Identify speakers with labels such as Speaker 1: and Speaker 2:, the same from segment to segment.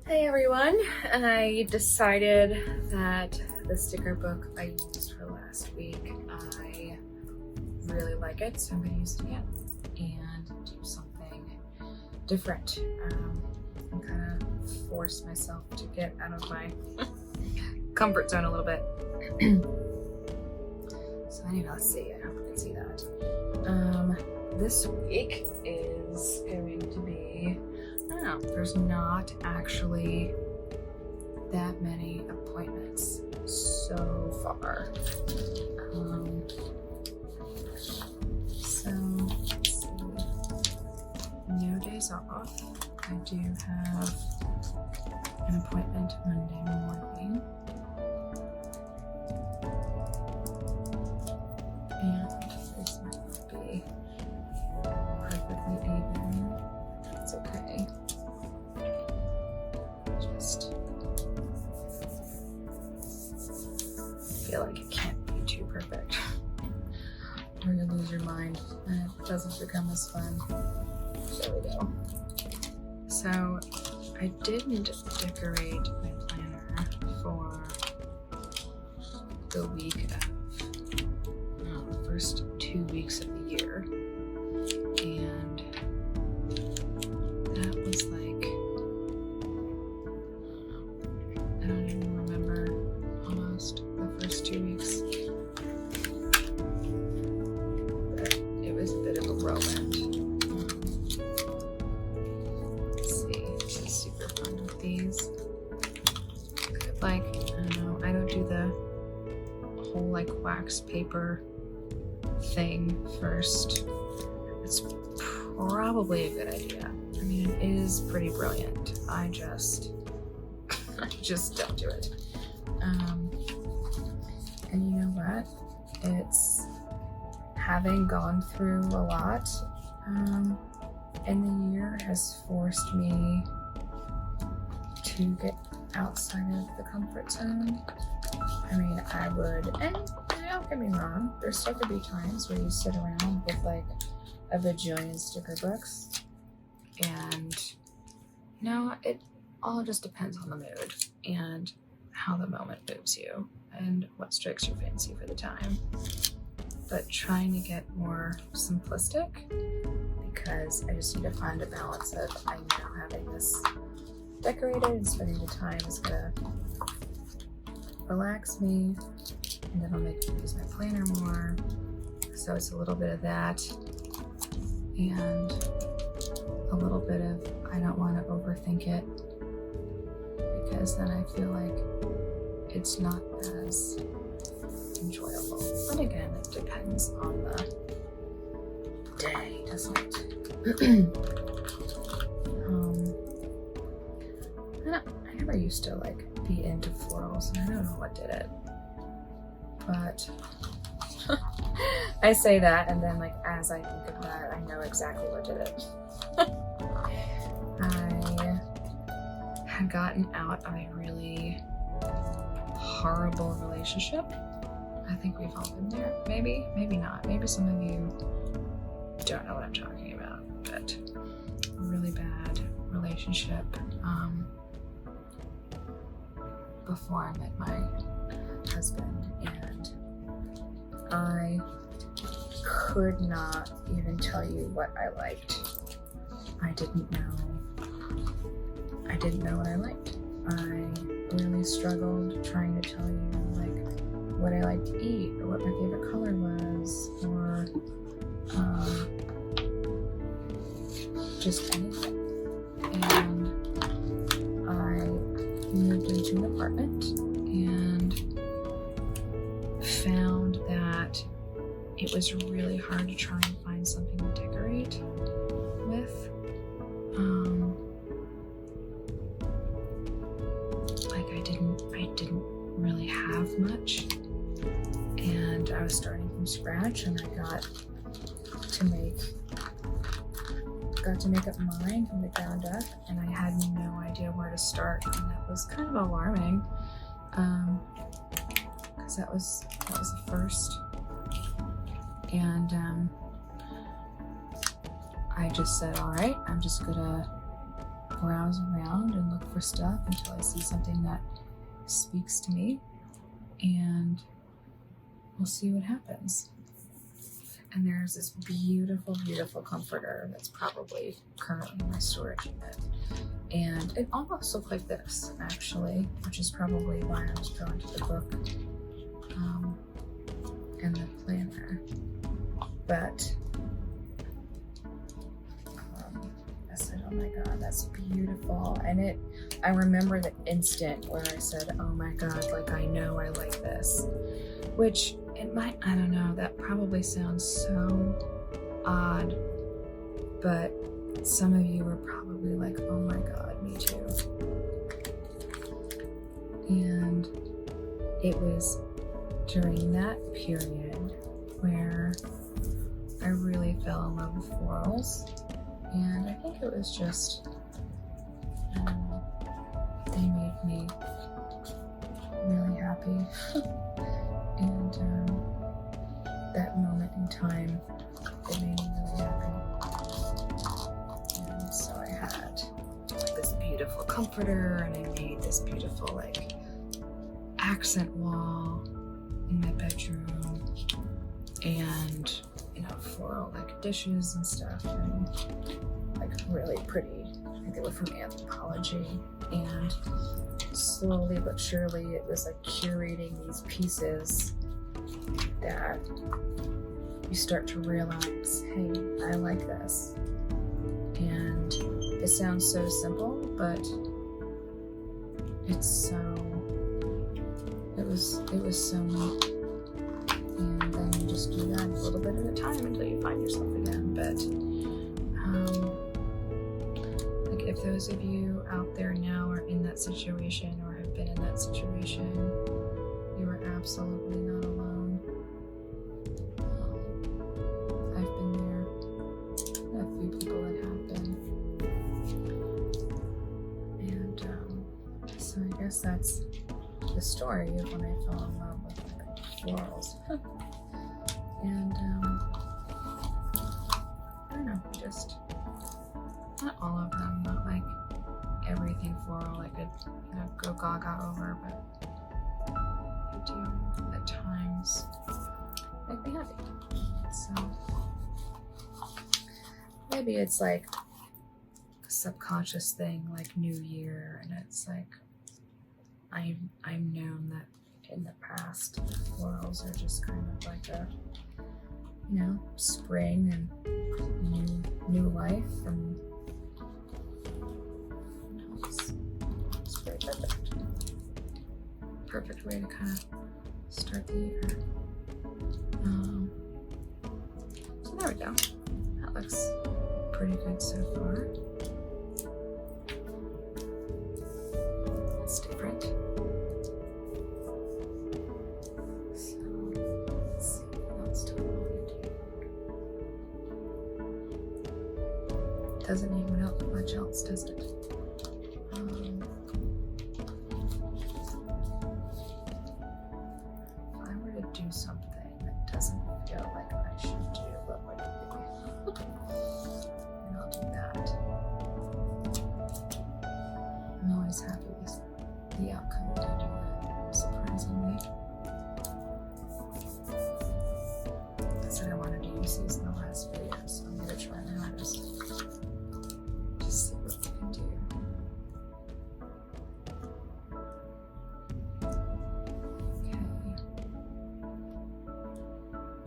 Speaker 1: Hey everyone, I decided that the sticker book I used for last week, I really like it, so I'm going to use it again and do something different. And kind of force myself to get out of my comfort zone a little bit. So anyway, let's see, I hope you can see that. This week is going to be, I don't know, there's not actually that many appointments so far. So let's see, no days off. I do have an appointment Monday morning. And this might not be perfectly even. It's okay. Just feel like it can't be too perfect, or you lose your mind and it doesn't become as fun. There we go. So I didn't decorate my planner for the week of the first 2 weeks of the year, and that was like, I don't even remember almost the first 2 weeks, but it was a bit of a whirlwind. Let's see, this is super fun with these. Like, I don't know, I don't do the whole like wax paper thing first. It's probably a good idea. I mean, it is pretty brilliant. I just don't do it. And you know what? It's having gone through a lot in the year has forced me to get outside of the comfort zone. I mean, I would, and don't get me wrong, there still could be times where you sit around with like a bajillion sticker books, and you know, it all just depends on the mood and how the moment moves you and what strikes your fancy for the time. But trying to get more simplistic, because I just need to find a balance of, I know having this decorated and spending the time is gonna relax me, and it'll make me use my planner more. So it's a little bit of that, and a little bit of, I don't want to overthink it, because then I feel like it's not as enjoyable. But again, it depends on the day, doesn't it? I never used to like be into florals, and I don't know what did it, but I say that, and then like as I think of that, I know exactly what did it. I had gotten out of a really horrible relationship. I think we've all been there. Maybe not. Maybe some of you don't know what I'm talking about, but a really bad relationship before I met my husband, and I could not even tell you what I liked. I didn't know what I liked. I really struggled trying to tell you like what I like to eat, or what my favorite color was, or just anything. And I moved into an apartment and found that it was really hard to try and find something to decorate with. Like I didn't really have much, and I was starting from scratch, and I got to make up mine from the ground up, and I had no idea where to start, and that was kind of alarming, because that was the first, and I just said, all right, I'm just gonna browse around and look for stuff until I see something that speaks to me, and we'll see what happens. And there's this beautiful, beautiful comforter that's probably currently in my storage unit. And it almost looked like this, actually, which is probably why I was drawn to the book and the planner. But I said, oh my God, that's beautiful. And I remember the instant where I said, oh my God, like, I know I like this. Which it might, I don't know, that probably sounds so odd, but some of you were probably like, oh my God, me too. And it was during that period where I really fell in love with florals. And I think it was just, they made me really happy. And that moment in time, it made me really happy. And so I had like this beautiful comforter, and I made this beautiful like accent wall in my bedroom, and floral like dishes and stuff, and like really pretty. I think they were from Anthropology. And slowly but surely it was like curating these pieces that you start to realize, hey, I like this. And it sounds so simple, but it was so neat. And then you just do that a little bit at a time until you find yourself again. But like, if those of you out there now are in that situation or have been in that situation, you are absolutely not alone. I've been there. A few people that have been. And so I guess that's the story of when I fell in love with florals. And I don't know, just not all of them, not like everything floral I could go gaga over, but I do at times make me happy. So maybe it's like a subconscious thing, like New Year, and it's like I've known that in the past florals are just kind of like a spring and new life, and it's very perfect way to kind of start the year. So there we go. That looks pretty good so far. It's different. So let's see what else do I want to do. Doesn't need much else, does it? If I were to do something that doesn't feel like I should do, what would it be? And I'll do that. I'm always happy with the outcome when I do that, surprisingly. I said I wanted to use these in the last video, so I'm going to try my hardest. Just see what we can do. Okay.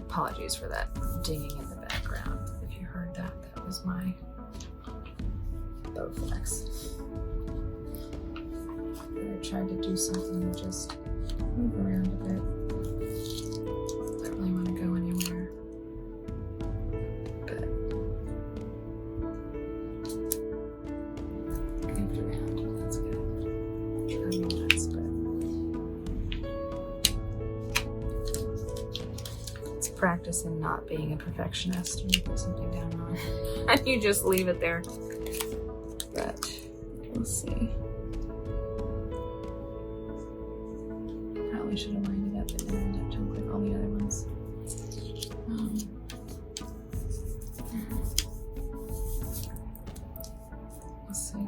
Speaker 1: Apologies for that dinging in the background. If you heard that, that was my Bowflex. I tried to do something and just move around a bit. Don't really want to go anywhere. But moved around. That's good. Try my best, but it's practice in not being a perfectionist when you put something down wrong. And you just leave it there. But we'll see. Probably should have lined it up and then ended up to look like all the other ones. Let's see.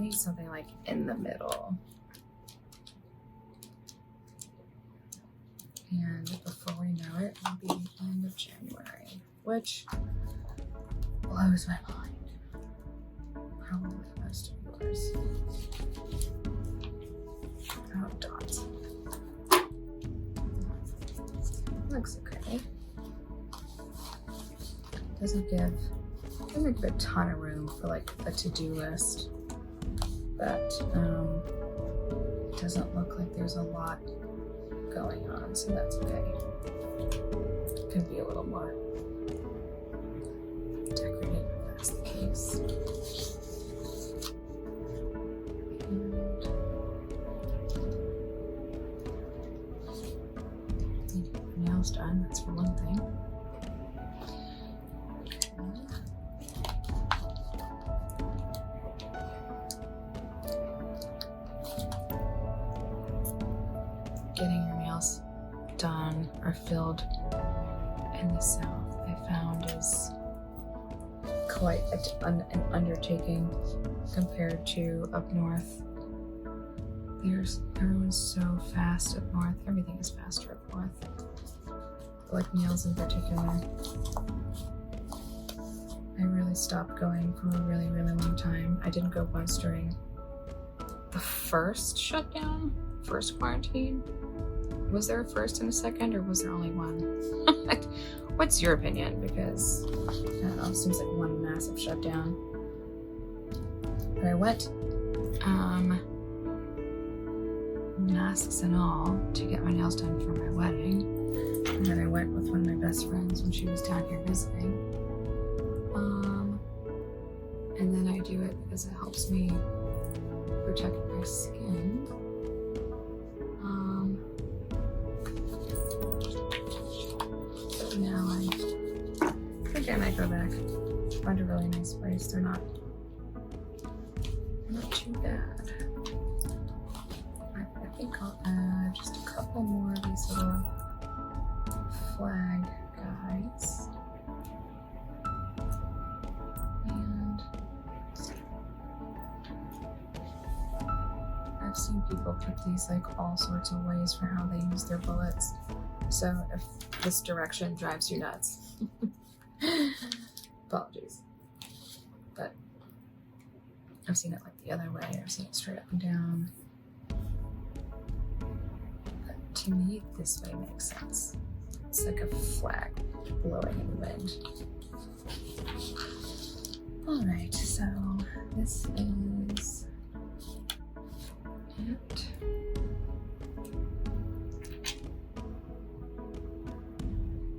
Speaker 1: need something like in the middle. And before we know it, it'll be the end of January, which blows my mind. Probably most of yours. Oh, dots. Looks okay. Doesn't give a ton of room for like a to-do list, but doesn't look like there's a lot going on, so that's okay. Could be a little more decorative if that's the case. And need to get my nails done, that's for one thing. Getting your nails done or filled in the South, I found, is quite an undertaking compared to up north. Everyone's so fast up north. Everything is faster up north. Like nails in particular. I really stopped going for a really, really long time. I didn't go once during the first shutdown, first quarantine. Was there a first and a second, or was there only one? What's your opinion? Because, I don't know, it seems like one massive shutdown. But I went, masks and all, to get my nails done for my wedding. And then I went with one of my best friends when she was down here visiting. And then I do it because it helps me protect my skin. But now I think I might go back. Find a really nice place. They're not too bad. I think I'll add just a couple more of these little flag guys. And I've seen people put these like all sorts of ways for how they use their bullets. So if this direction drives you nuts, apologies. But I've seen it like the other way. I've seen it straight up and down. But to me, this way makes sense. It's like a flag blowing in the wind. All right, so this is it.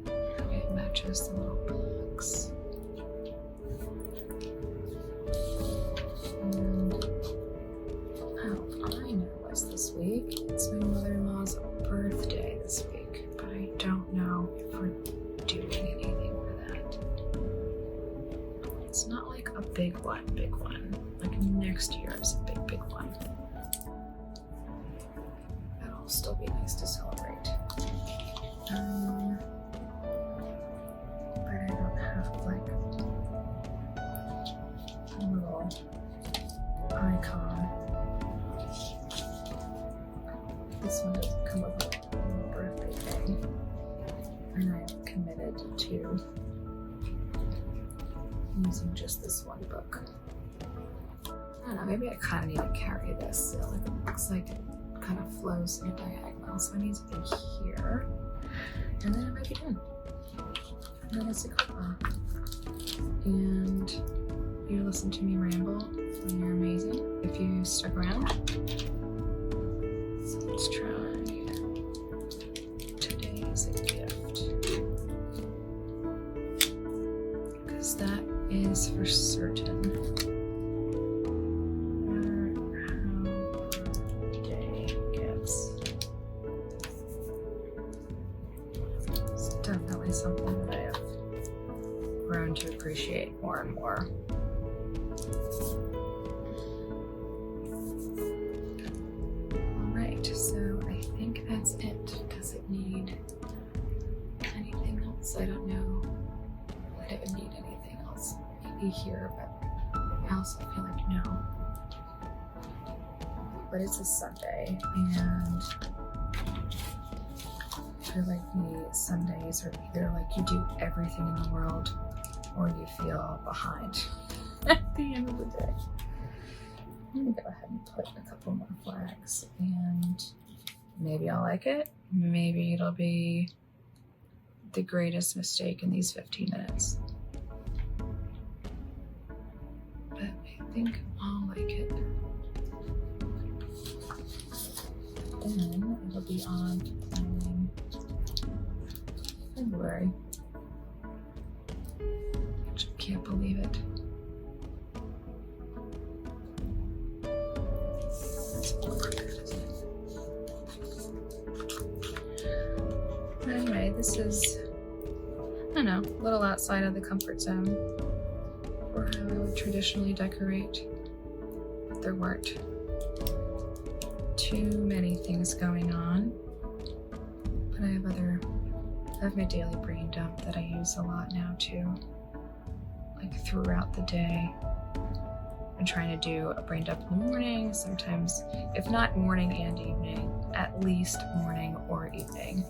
Speaker 1: Okay, it matches the little box. And oh, I know what's this week. It's my mother-in-law's birthday this week, but I don't know if we're doing anything for that. It's not like a big one. Like next year is a big one. That'll still be nice to celebrate. But I don't have like a little icon. This one doesn't come with a little birthday thing. And I'm committed to using just this one book. I don't know, maybe I kind of need to carry this. So like it looks like it kind of flows in a diagonal. So I need something here. And then it might be done. And then it's a cover. And you listen to me ramble, and you're amazing if you stuck around. So let's try today's a gift. Because that is for certain. Day gifts. It's definitely something that I have grown to appreciate more and more. Alright, so I think that's it. Does it need anything else? I don't know that it would need anything else. Maybe here, but I also feel like no. but it's a Sunday, and I feel like me Sundays are either like you do everything in the world or you feel behind at the end of the day. I'm gonna go ahead and put a couple more flags, and maybe I'll like it. Maybe it'll be the greatest mistake in these 15 minutes. But I think I'll like it. Then it'll be on in February. I can't believe it. Anyway, this is, I don't know, a little outside of the comfort zone for how I would traditionally decorate. There weren't too many things going on, but I have my daily brain dump that I use a lot now too, like throughout the day. I'm trying to do a brain dump in the morning, sometimes, if not morning and evening, at least morning or evening.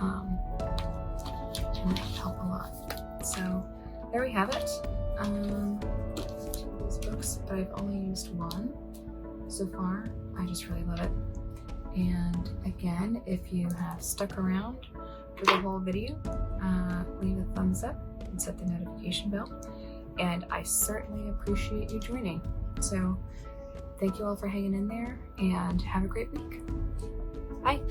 Speaker 1: And that help a lot. So there we have it. Two of these books, but I've only used one so far. I just really love it. And again, if you have stuck around for the whole video, leave a thumbs up and set the notification bell. And I certainly appreciate you joining. So thank you all for hanging in there, and have a great week. Bye.